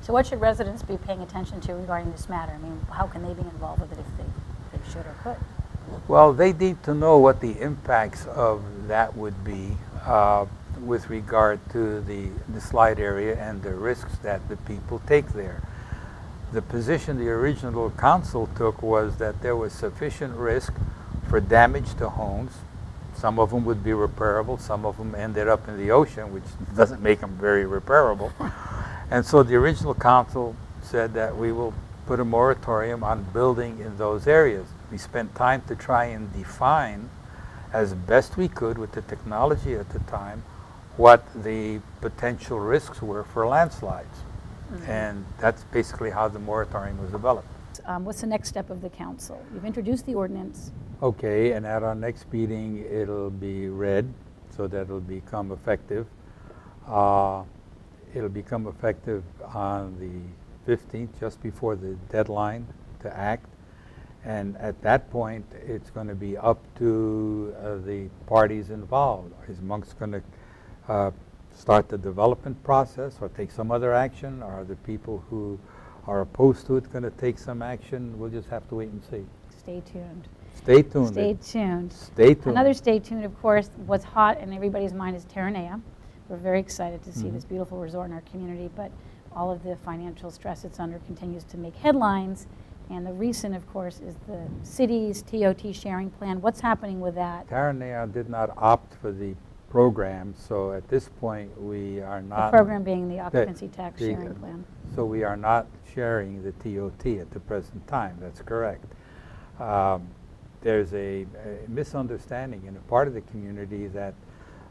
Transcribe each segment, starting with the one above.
So what should residents be paying attention to regarding this matter? I mean, how can they be involved with it if they should or could? Well, they need to know what the impacts of that would be with regard to the slide area and the risks that the people take there. The position the original council took was that there was sufficient risk for damage to homes. Some of them would be repairable, some of them ended up in the ocean, which doesn't make them very repairable. And so the original council said that we will put a moratorium on building in those areas. We spent time to try and define as best we could with the technology at the time what the potential risks were for landslides. Mm-hmm. And that's basically how the moratorium was developed. What's the next step of the council? You've introduced the ordinance. Okay, and at our next meeting it'll be read so that it'll become effective. It'll become effective on the 15th, just before the deadline to act. And at that point, it's going to be up to the parties involved. Is Monk's going to start the development process or take some other action? Are the people who are opposed to it going to take some action? We'll just have to wait and see. Stay tuned. Stay tuned. Stay tuned. Stay tuned. Another stay tuned, of course, what's hot in everybody's mind is Terranea. We're very excited to see this beautiful resort in our community, but all of the financial stress it's under continues to make headlines. And the recent, of course, is the city's TOT sharing plan. What's happening with that? Terranea did not opt for the program, so at this point we are not... The program being the occupancy tax sharing plan. So we are not sharing the TOT at the present time. That's correct. There's a misunderstanding in a part of the community that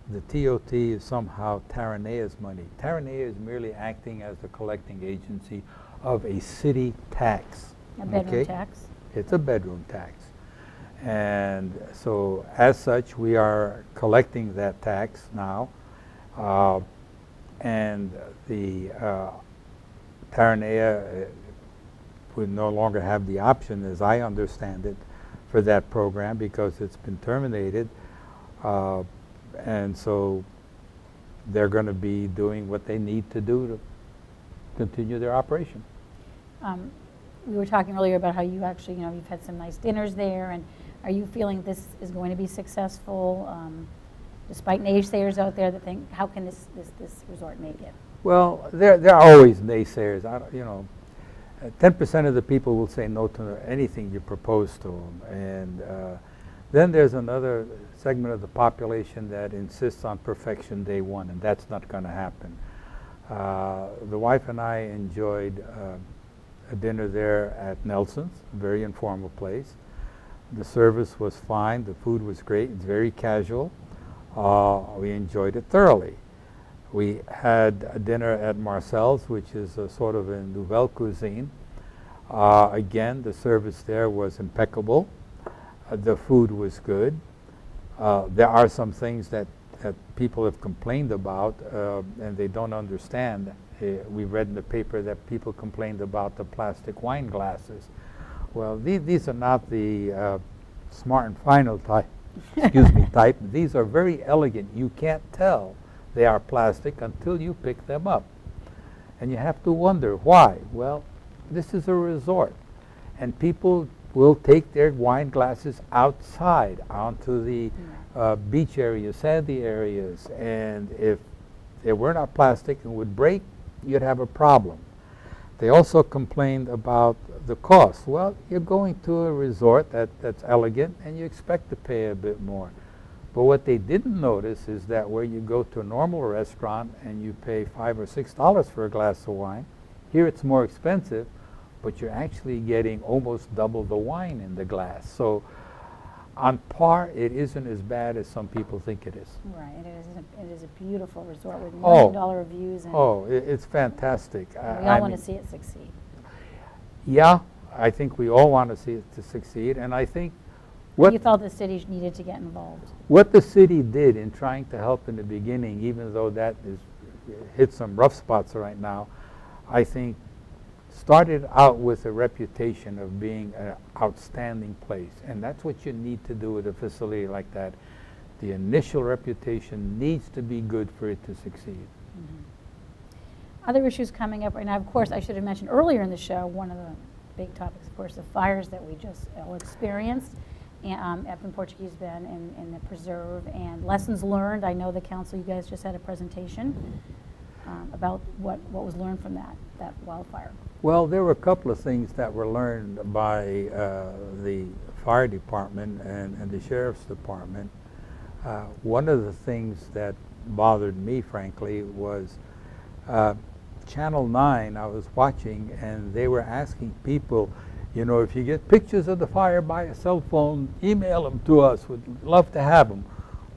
the TOT is somehow Terranea's money. Terranea is merely acting as the collecting agency of a city tax. A bedroom tax? It's a bedroom tax. And so as such, we are collecting that tax now. And the Terranea would no longer have the option, as I understand it, for that program because it's been terminated. And so they're going to be doing what they need to do to continue their operation. We were talking earlier about how you actually, you've had some nice dinners there, and are you feeling this is going to be successful, despite naysayers out there that think, how can this resort make it? Well, there are always naysayers. 10% of the people will say no to anything you propose to them, and then there's another segment of the population that insists on perfection day one, and that's not going to happen. The wife and I enjoyed a dinner there at Nelson's, a very informal place. The service was fine, the food was great, it's very casual. We enjoyed it thoroughly. We had a dinner at Marcel's, which is a sort of a nouvelle cuisine. Again, the service there was impeccable. The food was good. There are some things that people have complained about and they don't understand. We read in the paper that people complained about the plastic wine glasses. Well, these are not the smart and final type, excuse me, type. These are very elegant. You can't tell they are plastic until you pick them up. And you have to wonder why. Well, this is a resort, and people will take their wine glasses outside onto the beach areas, sandy areas, and if they were not plastic and would break, you'd have a problem. They also complained about the cost. Well, you're going to a resort that's elegant and you expect to pay a bit more. But what they didn't notice is that where you go to a normal restaurant and you pay $5 or $6 for a glass of wine, here it's more expensive, but you're actually getting almost double the wine in the glass. So on par, it isn't as bad as some people think it is. Right, it is a beautiful resort with $1 million reviews. And it's fantastic. We all want to see it succeed. Yeah, I think we all want to see it to succeed, and I think what you felt the city needed to get involved. What the city did in trying to help in the beginning, even though that hit some rough spots right now, I think started out with a reputation of being an outstanding place, and that's what you need to do with a facility like that. The initial reputation needs to be good for it to succeed. Other issues coming up right now, of course, I should have mentioned earlier in the show, one of the big topics, of course, the fires that we just all experienced up in Portuguese Bend in the preserve, and lessons learned. I know the council, you guys just had a presentation about what was learned from that wildfire. Well, there were a couple of things that were learned by the fire department and the sheriff's department. One of the things that bothered me, frankly, was Channel 9 I was watching, and they were asking people, you know, if you get pictures of the fire by a cell phone, email them to us. We'd love to have them.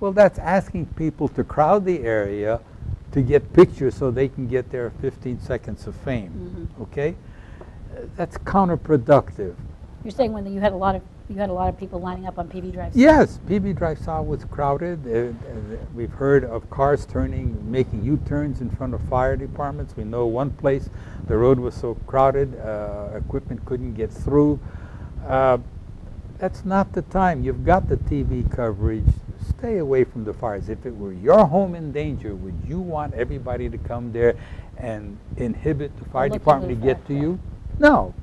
Well, that's asking people to crowd the area to get pictures so they can get their 15 seconds of fame. Okay? That's counterproductive. You're saying when you had a lot of people lining up on PV Drive South? Yes, PV Drive South was crowded. We've heard of cars making U-turns in front of fire departments. We know one place the road was so crowded, equipment couldn't get through. That's not the time. You've got the TV coverage. Stay away from the fires. If it were your home in danger, would you want everybody to come there and inhibit the fire department to get to you? No.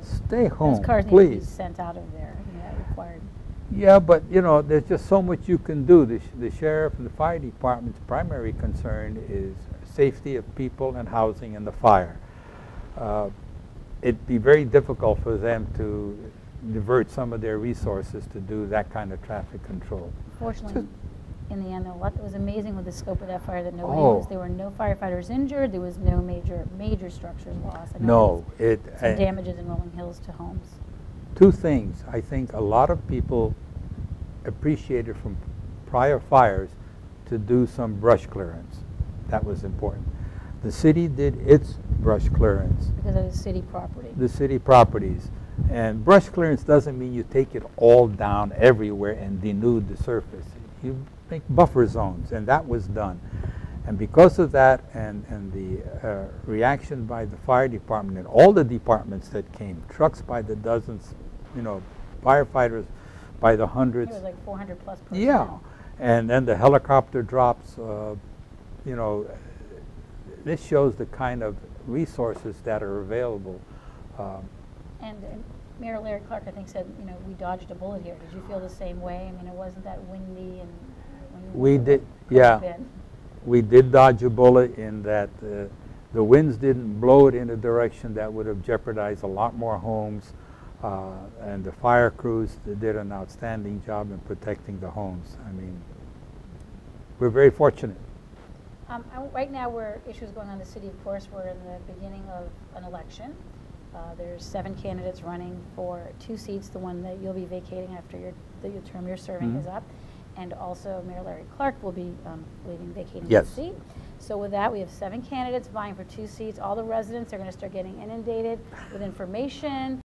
Stay home, those cars please. Need to be sent out of there. That required. Yeah, but you know, there's just so much you can do. The sheriff and the fire department's primary concern is safety of people and housing and the fire. It'd be very difficult for them to divert some of their resources to do that kind of traffic control. Fortunately, in the end, though, it was amazing with the scope of that fire that nobody was. There were no firefighters injured. There was no major structures lost. No, some damages in Rolling Hills to homes. Two things. I think a lot of people appreciated from prior fires to do some brush clearance. That was important. The city did its brush clearance. Because it was city property. The city properties. And brush clearance doesn't mean you take it all down everywhere and denude the surface. You make buffer zones, and that was done. And because of that and the reaction by the fire department and all the departments that came, trucks by the dozens, you know, firefighters by the hundreds. It was like 400 plus personnel. Yeah, and then the helicopter drops, you know, this shows the kind of resources that are available. And Mayor Larry Clark, I think, said, you know, we dodged a bullet here. Did you feel the same way? I mean, it wasn't that windy and we did, yeah. We did dodge a bullet in that the winds didn't blow it in a direction that would have jeopardized a lot more homes, and the fire crews did an outstanding job in protecting the homes. I mean, we're very fortunate. Right now, issues going on in the city, of course, we're in the beginning of an election. There's 7 candidates running for 2 seats, the one that you'll be vacating after the term you're serving is up. And also Mayor Larry Clark will be vacating his seat. So with that, we have 7 candidates vying for 2 seats. All the residents are going to start getting inundated with information.